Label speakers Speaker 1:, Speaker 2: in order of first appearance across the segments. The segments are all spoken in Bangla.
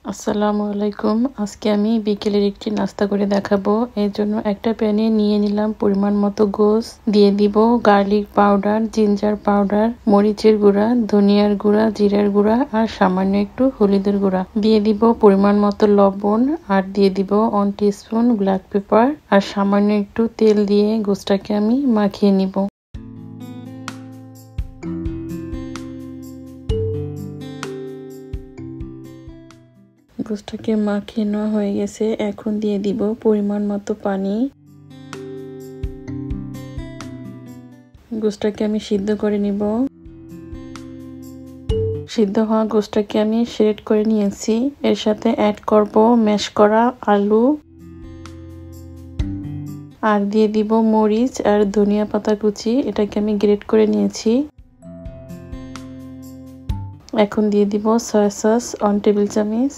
Speaker 1: আসসালামু আলাইকুম। আজকে আমি বিকেলের একটি নাস্তা করে দেখাবো। এর জন্য একটা প্যানে নিয়ে নিলাম পরিমাণ মতো গোস, দিয়ে দিব গার্লিক পাউডার, জিঞ্জার পাউডার, মরিচের গুঁড়া, ধনিয়ার গুঁড়া, জিরার গুঁড়া আর সামান্য একটু হলুদের গুঁড়া। দিয়ে দিব পরিমাণ মতো লবণ আর দিয়ে দিব 1 টিস্পুন ব্ল্যাক পেপার আর সামান্য একটু তেল দিয়ে গোসটাকে আমি মাখিয়ে নিব। গোশটাকে মাখিয়ে নেওয়া হয়ে গেছে। এখন দিয়ে দিব পরিমাণ মতো পানি। গোশটাকে আমি সিদ্ধ করে নিব। সিদ্ধ হওয়া গোশটাকে আমি শ্রেড করে নিয়েছি। এর সাথে অ্যাড করব ম্যাশ করা আলু আর দিয়ে দিব মরিচ আর ধনিয়া পাতা কুচি। এটাকে আমি গ্রেট করে নিয়েছি। এখন দিয়ে দিব সয়া সস 1 টেবিল চামচ।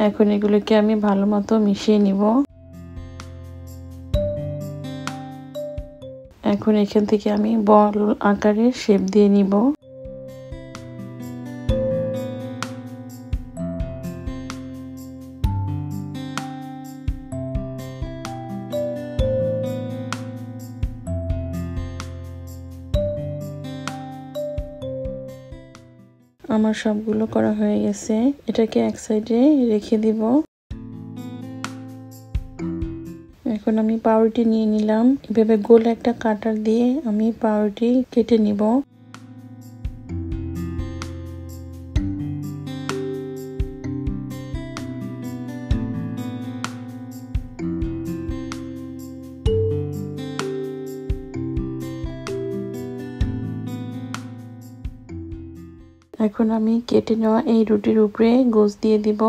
Speaker 1: এখন এগুলোকে আমি ভালো মতো মিশিয়ে নিব। এখন এখান থেকে আমি বল আকারে শেপ দিয়ে নিব। আমার সবগুলো করা হয়ে গেছে। এটাকে এক সাইডে রেখে দিব। এখন আমি পাউরুটি নিয়ে নিলাম। এভাবে গোল একটা কাটার দিয়ে আমি পাউরুটি কেটে নিব। এখন আমি কেটে নেওয়া এই রুটির উপরে গোশ দিয়ে দিব।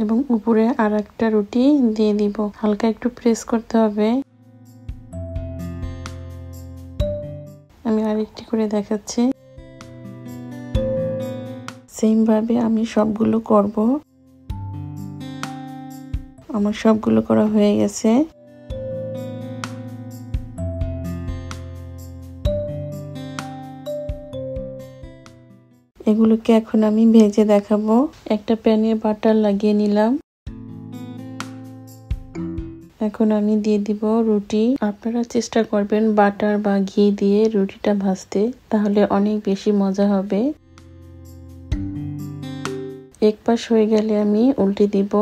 Speaker 1: এবং উপরে আর একটা রুটি দিয়ে দিব। হালকা একটু প্রেস করতে হবে। আমি আরেকটি করে দেখাচ্ছি। সেম ভাবে আমি সবগুলো করব। আমার সবগুলো করা হয়ে গেছে। এগুলোকে এখন আমি ভেজে দেখাবো। একটা প্যানে বাটার লাগিয়ে নিলাম। এখন আমি দিয়ে দিব রুটি। আপনারা চেষ্টা করবেন বাটার বা ঘি দিয়ে রুটিটা ভাজতে, তাহলে অনেক বেশি মজা হবে। এক পাশ হয়ে গেলে আমি উল্টে দিব।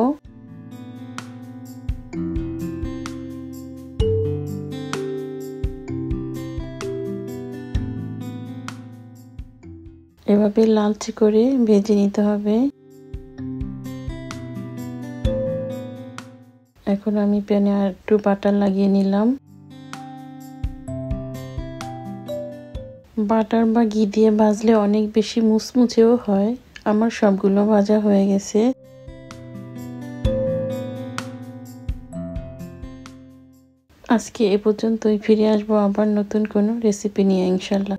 Speaker 1: এভাবে লালচে করে ভেজে নিতে হবে। এখন আমি প্যানে আর একটু বাটার লাগিয়ে নিলাম। বাটার বা ঘি দিয়ে ভাজলে অনেক বেশি মুচমুচেও হয়। আমার সবগুলো ভাজা হয়ে গেছে। আজকে এ পর্যন্তই। ফিরে আসবো আবার নতুন কোনো রেসিপি নিয়ে ইনশাল্লাহ।